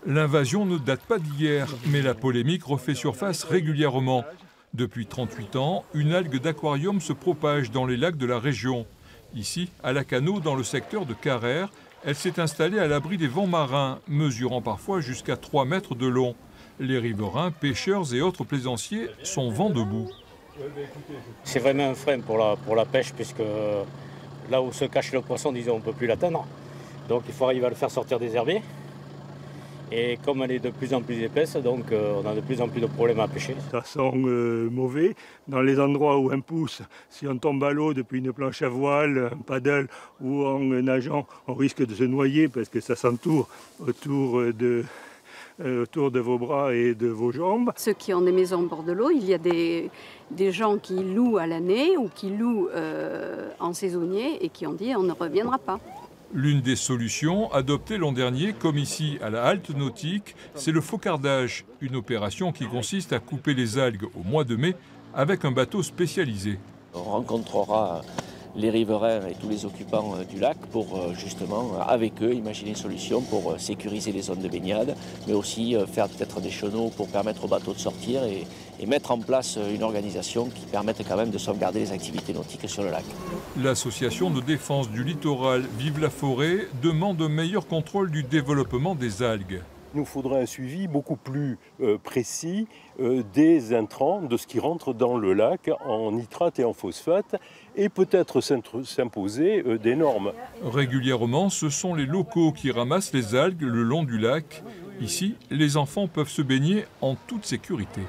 L'invasion ne date pas d'hier, mais la polémique refait surface régulièrement. Depuis 38 ans, une algue d'aquarium se propage dans les lacs de la région. Ici, à Lacanau, dans le secteur de Carrère, elle s'est installée à l'abri des vents marins, mesurant parfois jusqu'à 3 mètres de long. Les riverains, pêcheurs et autres plaisanciers sont vent debout. C'est vraiment un frein pour la pêche, puisque là où se cache le poisson, disons, on ne peut plus l'atteindre. Donc il faut arriver à le faire sortir des herbiers. Et comme elle est de plus en plus épaisse, donc on a de plus en plus de problèmes à pêcher. Ça sent mauvais. Dans les endroits où on pousse, si on tombe à l'eau depuis une planche à voile, un paddle ou en nageant, on risque de se noyer parce que ça s'entoure autour de vos bras et de vos jambes. Ceux qui ont des maisons au bord de l'eau, il y a des gens qui louent à l'année ou qui louent en saisonnier et qui ont dit on ne reviendra pas. L'une des solutions adoptées l'an dernier, comme ici à la halte nautique, c'est le faucardage, une opération qui consiste à couper les algues au mois de mai avec un bateau spécialisé. On rencontrera les riverains et tous les occupants du lac pour justement, avec eux, imaginer une solution pour sécuriser les zones de baignade, mais aussi faire peut-être des chenaux pour permettre aux bateaux de sortir et mettre en place une organisation qui permette quand même de sauvegarder les activités nautiques sur le lac. L'association de défense du littoral Vive la Forêt demande un meilleur contrôle du développement des algues. Il nous faudrait un suivi beaucoup plus précis des intrants, de ce qui rentre dans le lac en nitrate et en phosphate, et peut-être s'imposer des normes. Régulièrement, ce sont les locaux qui ramassent les algues le long du lac. Ici, les enfants peuvent se baigner en toute sécurité.